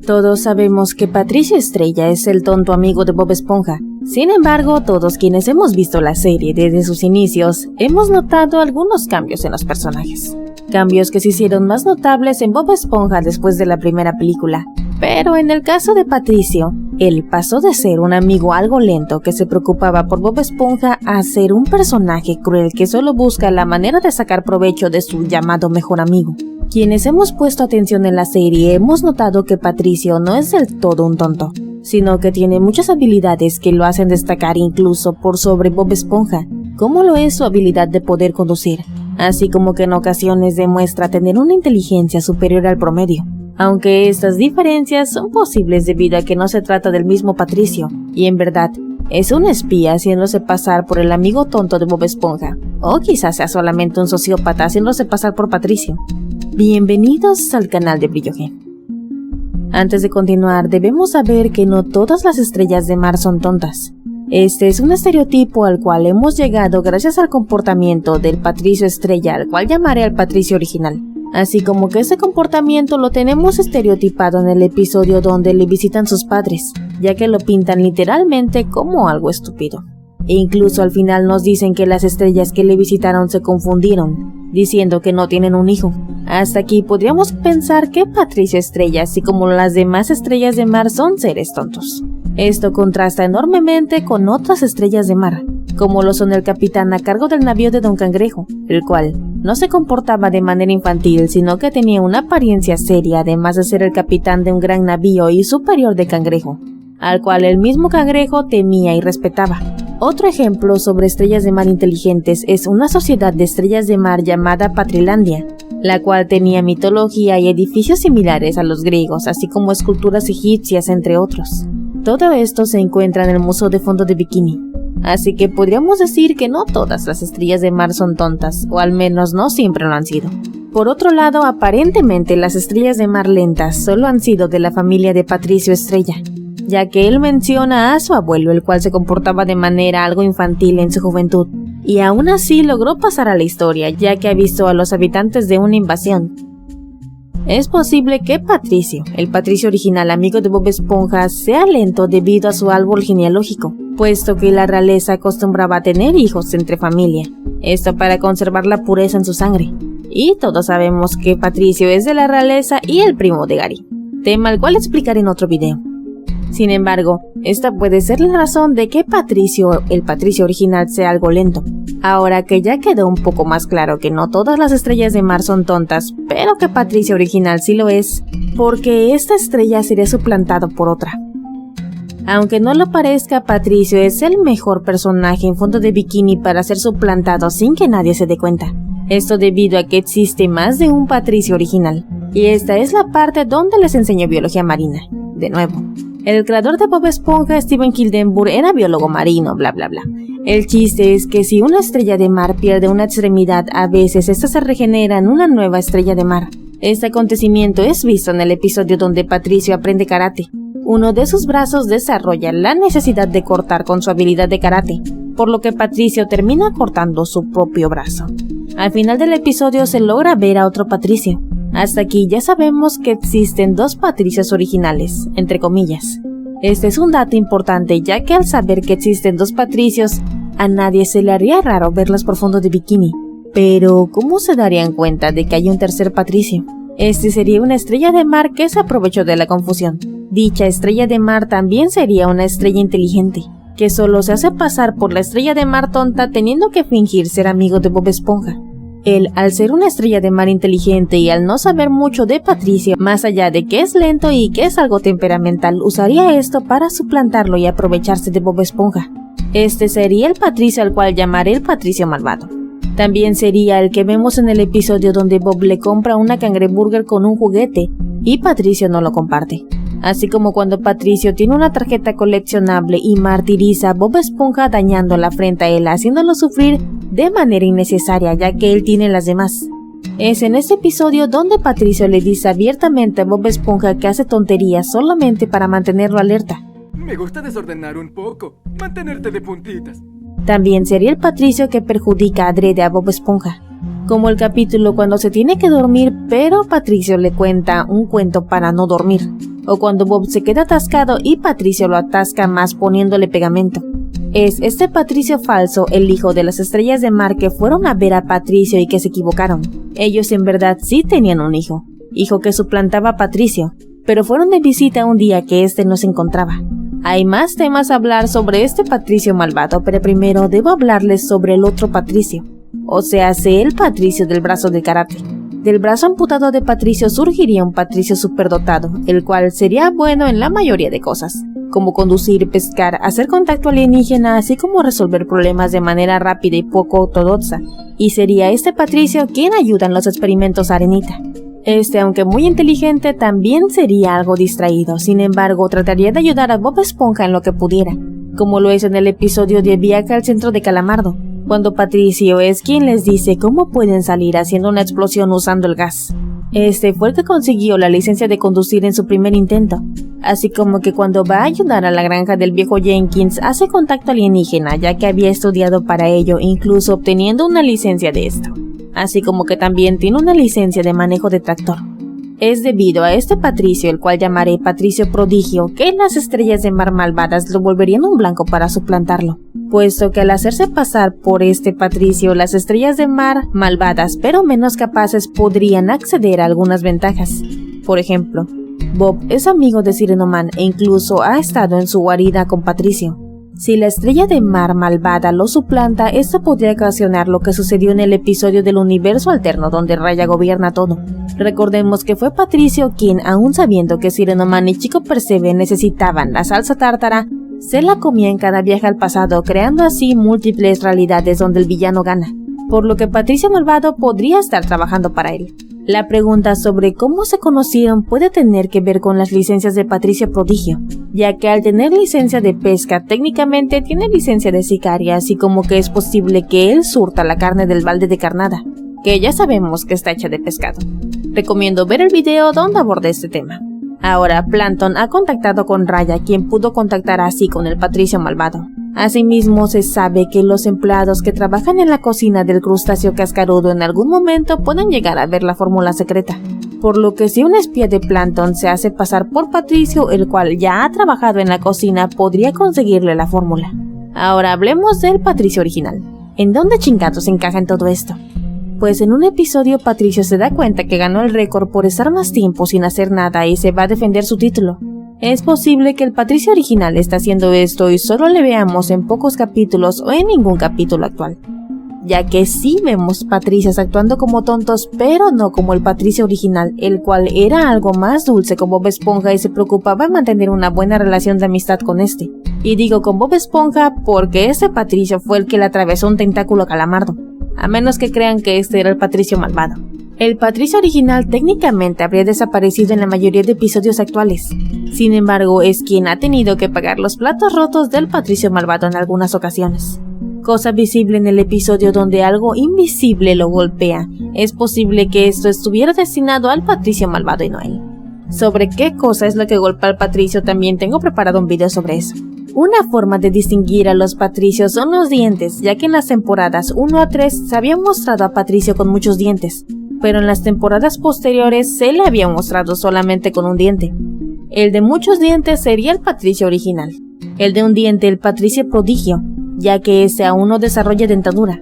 Todos sabemos que Patricio Estrella es el tonto amigo de Bob Esponja. Sin embargo, todos quienes hemos visto la serie desde sus inicios, hemos notado algunos cambios en los personajes. Cambios que se hicieron más notables en Bob Esponja después de la primera película. Pero en el caso de Patricio, él pasó de ser un amigo algo lento que se preocupaba por Bob Esponja a ser un personaje cruel que solo busca la manera de sacar provecho de su llamado mejor amigo. Quienes hemos puesto atención en la serie hemos notado que Patricio no es del todo un tonto, sino que tiene muchas habilidades que lo hacen destacar incluso por sobre Bob Esponja, como lo es su habilidad de poder conducir, así como que en ocasiones demuestra tener una inteligencia superior al promedio. Aunque estas diferencias son posibles debido a que no se trata del mismo Patricio, y en verdad, es un espía haciéndose pasar por el amigo tonto de Bob Esponja, o quizás sea solamente un sociópata haciéndose pasar por Patricio. Bienvenidos al canal de Brillo G. Antes de continuar, debemos saber que no todas las estrellas de mar son tontas. Este es un estereotipo al cual hemos llegado gracias al comportamiento del Patricio Estrella, al cual llamaré al Patricio original. Así como que ese comportamiento lo tenemos estereotipado en el episodio donde le visitan sus padres, ya que lo pintan literalmente como algo estúpido. E incluso al final nos dicen que las estrellas que le visitaron se confundieron, diciendo que no tienen un hijo. Hasta aquí podríamos pensar que Patricio Estrella, así como las demás estrellas de mar, son seres tontos. Esto contrasta enormemente con otras estrellas de mar, como lo son el capitán a cargo del navío de Don Cangrejo, el cual no se comportaba de manera infantil, sino que tenía una apariencia seria, además de ser el capitán de un gran navío y superior de Cangrejo, al cual el mismo Cangrejo temía y respetaba. Otro ejemplo sobre estrellas de mar inteligentes es una sociedad de estrellas de mar llamada Patrilandia, la cual tenía mitología y edificios similares a los griegos, así como esculturas egipcias, entre otros. Todo esto se encuentra en el Museo de Fondo de Bikini, así que podríamos decir que no todas las estrellas de mar son tontas, o al menos no siempre lo han sido. Por otro lado, aparentemente las estrellas de mar lentas solo han sido de la familia de Patricio Estrella, ya que él menciona a su abuelo, el cual se comportaba de manera algo infantil en su juventud, y aún así logró pasar a la historia, ya que ha visto a los habitantes de una invasión. Es posible que Patricio, el Patricio original amigo de Bob Esponja, sea lento debido a su árbol genealógico, puesto que la realeza acostumbraba a tener hijos entre familia, esto para conservar la pureza en su sangre. Y todos sabemos que Patricio es de la realeza y el primo de Gary, tema el cual explicaré en otro video. Sin embargo, esta puede ser la razón de que Patricio, el Patricio original, sea algo lento. Ahora que ya quedó un poco más claro que no todas las estrellas de mar son tontas, pero que Patricio original sí lo es, porque esta estrella sería suplantado por otra. Aunque no lo parezca, Patricio es el mejor personaje en Fondo de Bikini para ser suplantado sin que nadie se dé cuenta. Esto debido a que existe más de un Patricio original. Y esta es la parte donde les enseño biología marina. De nuevo. El creador de Bob Esponja, Steven Hildenburg, era biólogo marino, bla bla bla. El chiste es que si una estrella de mar pierde una extremidad, a veces esta se regenera en una nueva estrella de mar. Este acontecimiento es visto en el episodio donde Patricio aprende karate. Uno de sus brazos desarrolla la necesidad de cortar con su habilidad de karate, por lo que Patricio termina cortando su propio brazo. Al final del episodio se logra ver a otro Patricio. Hasta aquí ya sabemos que existen dos Patricios originales, entre comillas. Este es un dato importante, ya que al saber que existen dos Patricios, a nadie se le haría raro verlos por Fondo de Bikini. Pero, ¿cómo se darían cuenta de que hay un tercer Patricio? Este sería una estrella de mar que se aprovechó de la confusión. Dicha estrella de mar también sería una estrella inteligente, que solo se hace pasar por la estrella de mar tonta teniendo que fingir ser amigo de Bob Esponja. Él, al ser una estrella de mar inteligente y al no saber mucho de Patricio, más allá de que es lento y que es algo temperamental, usaría esto para suplantarlo y aprovecharse de Bob Esponja. Este sería el Patricio al cual llamaré el Patricio malvado. También sería el que vemos en el episodio donde Bob le compra una cangreburger con un juguete y Patricio no lo comparte. Así como cuando Patricio tiene una tarjeta coleccionable y martiriza a Bob Esponja dañándola frente a él, haciéndolo sufrir de manera innecesaria ya que él tiene las demás. Es en este episodio donde Patricio le dice abiertamente a Bob Esponja que hace tonterías solamente para mantenerlo alerta. Me gusta desordenar un poco, mantenerte de puntitas. También sería el Patricio que perjudica adrede a Bob Esponja, como el capítulo cuando se tiene que dormir pero Patricio le cuenta un cuento para no dormir. o cuando Bob se queda atascado y Patricio lo atasca más poniéndole pegamento. Es este Patricio falso el hijo de las estrellas de mar que fueron a ver a Patricio y que se equivocaron. Ellos en verdad sí tenían un hijo que suplantaba a Patricio, pero fueron de visita un día que este no se encontraba. Hay más temas a hablar sobre este Patricio malvado, pero primero debo hablarles sobre el otro Patricio, o sea, el Patricio del brazo de karate. Del brazo amputado de Patricio surgiría un Patricio superdotado, el cual sería bueno en la mayoría de cosas, como conducir, pescar, hacer contacto alienígena, así como resolver problemas de manera rápida y poco ortodoxa, y sería este Patricio quien ayuda en los experimentos Arenita. Aunque muy inteligente, también sería algo distraído, sin embargo, trataría de ayudar a Bob Esponja en lo que pudiera, como lo es en el episodio de Viaje al Centro de Calamardo, cuando Patricio es quien les dice cómo pueden salir haciendo una explosión usando el gas. Fue el que consiguió la licencia de conducir en su primer intento, así como que cuando va a ayudar a la granja del viejo Jenkins hace contacto alienígena, ya que había estudiado para ello, incluso obteniendo una licencia de esto. Así como que también tiene una licencia de manejo de tractor. Es debido a este Patricio, el cual llamaré Patricio Prodigio, que las estrellas de mar malvadas lo volverían un blanco para suplantarlo, puesto que al hacerse pasar por este Patricio, las estrellas de mar malvadas, pero menos capaces, podrían acceder a algunas ventajas. Por ejemplo, Bob es amigo de Sirenoman e incluso ha estado en su guarida con Patricio. Si la estrella de mar malvada lo suplanta, esto podría ocasionar lo que sucedió en el episodio del universo alterno donde Raya gobierna todo. Recordemos que fue Patricio quien, aún sabiendo que Sirenoman y Chico Percebe necesitaban la salsa tártara, se la comía en cada viaje al pasado, creando así múltiples realidades donde el villano gana, por lo que Patricio malvado podría estar trabajando para él. La pregunta sobre cómo se conocieron puede tener que ver con las licencias de Patricio Prodigio, ya que al tener licencia de pesca técnicamente tiene licencia de sicaria, así como que es posible que él surta la carne del balde de carnada, que ya sabemos que está hecha de pescado. Recomiendo ver el video donde abordé este tema. Ahora, Plankton ha contactado con Raya, quien pudo contactar así con el Patricio malvado. Asimismo, se sabe que los empleados que trabajan en la cocina del crustáceo cascarudo en algún momento pueden llegar a ver la fórmula secreta, por lo que si un espía de Plankton se hace pasar por Patricio, el cual ya ha trabajado en la cocina, podría conseguirle la fórmula. Ahora hablemos del Patricio original. ¿En dónde chingados encaja en todo esto? Pues en un episodio Patricio se da cuenta que ganó el récord por estar más tiempo sin hacer nada y se va a defender su título. Es posible que el Patricio original esté haciendo esto y solo le veamos en pocos capítulos o en ningún capítulo actual, ya que sí vemos Patricios actuando como tontos, pero no como el Patricio original, el cual era algo más dulce con Bob Esponja y se preocupaba en mantener una buena relación de amistad con este. Y digo con Bob Esponja porque este Patricio fue el que le atravesó un tentáculo a Calamardo, a menos que crean que este era el Patricio malvado. El Patricio original técnicamente habría desaparecido en la mayoría de episodios actuales. Sin embargo, es quien ha tenido que pagar los platos rotos del Patricio malvado en algunas ocasiones. Cosa visible en el episodio donde algo invisible lo golpea. Es posible que esto estuviera destinado al Patricio malvado y no a él. Sobre qué cosa es lo que golpea al Patricio también tengo preparado un video sobre eso. Una forma de distinguir a los Patricios son los dientes, ya que en las temporadas 1 a 3 se había mostrado a Patricio con muchos dientes, pero en las temporadas posteriores se le había mostrado solamente con un diente. El de muchos dientes sería el Patricio original, el de un diente el Patricio Prodigio, ya que ese aún no desarrolla dentadura.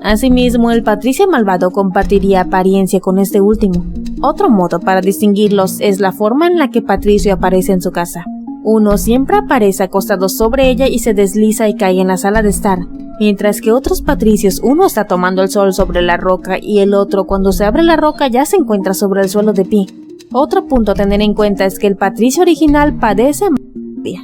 Asimismo, el Patricio malvado compartiría apariencia con este último. Otro modo para distinguirlos es la forma en la que Patricio aparece en su casa. Uno siempre aparece acostado sobre ella y se desliza y cae en la sala de estar, mientras que otros Patricios, uno está tomando el sol sobre la roca y el otro, cuando se abre la roca, ya se encuentra sobre el suelo de pie. Otro punto a tener en cuenta es que el Patricio original padece amnesia.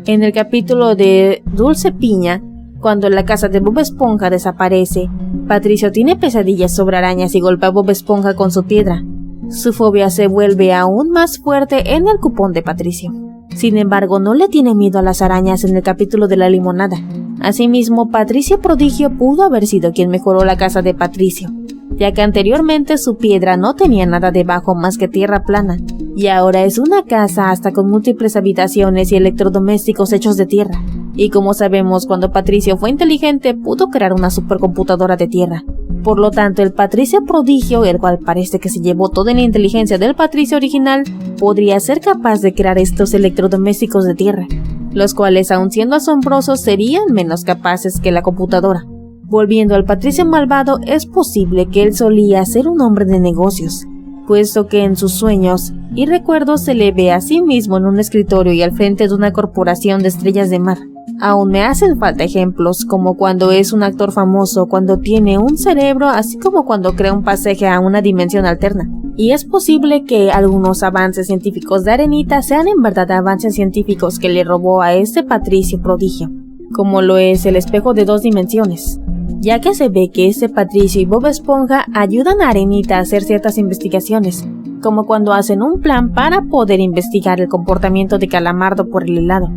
En el capítulo de Dulce Piña, cuando la casa de Bob Esponja desaparece, Patricio tiene pesadillas sobre arañas y golpea a Bob Esponja con su piedra. Su fobia se vuelve aún más fuerte en el cupón de Patricio. Sin embargo, no le tiene miedo a las arañas en el capítulo de la limonada. Asimismo, Patricio Prodigio pudo haber sido quien mejoró la casa de Patricio, ya que anteriormente su piedra no tenía nada debajo más que tierra plana, y ahora es una casa hasta con múltiples habitaciones y electrodomésticos hechos de tierra. Y como sabemos, cuando Patricio fue inteligente, pudo crear una supercomputadora de tierra, Por lo tanto, el Patricio Prodigio, el cual parece que se llevó toda la inteligencia del Patricio original, podría ser capaz de crear estos electrodomésticos de tierra, los cuales, aun siendo asombrosos, serían menos capaces que la computadora. Volviendo al Patricio malvado, es posible que él solía ser un hombre de negocios, puesto que en sus sueños y recuerdos se le ve a sí mismo en un escritorio y al frente de una corporación de estrellas de mar. Aún me hacen falta ejemplos, como cuando es un actor famoso, cuando tiene un cerebro, así como cuando crea un pasaje a una dimensión alterna. Y es posible que algunos avances científicos de Arenita sean en verdad avances científicos que le robó a este Patricio Prodigio, como lo es el espejo de 2 dimensiones, ya que se ve que este Patricio y Bob Esponja ayudan a Arenita a hacer ciertas investigaciones, como cuando hacen un plan para poder investigar el comportamiento de Calamardo por el helado.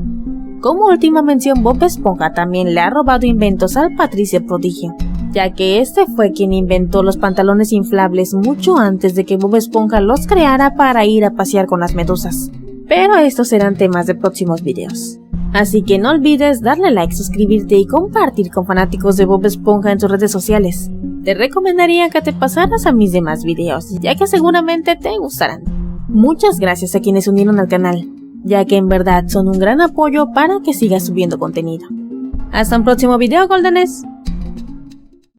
Como última mención, Bob Esponja también le ha robado inventos al Patricio Prodigio, ya que este fue quien inventó los pantalones inflables mucho antes de que Bob Esponja los creara para ir a pasear con las medusas. Pero estos serán temas de próximos videos. Así que no olvides darle like, suscribirte y compartir con fanáticos de Bob Esponja en sus redes sociales. Te recomendaría que te pasaras a mis demás videos, ya que seguramente te gustarán. Muchas gracias a quienes se unieron al canal, ya que en verdad son un gran apoyo para que siga subiendo contenido. Hasta un próximo video, Goldenes.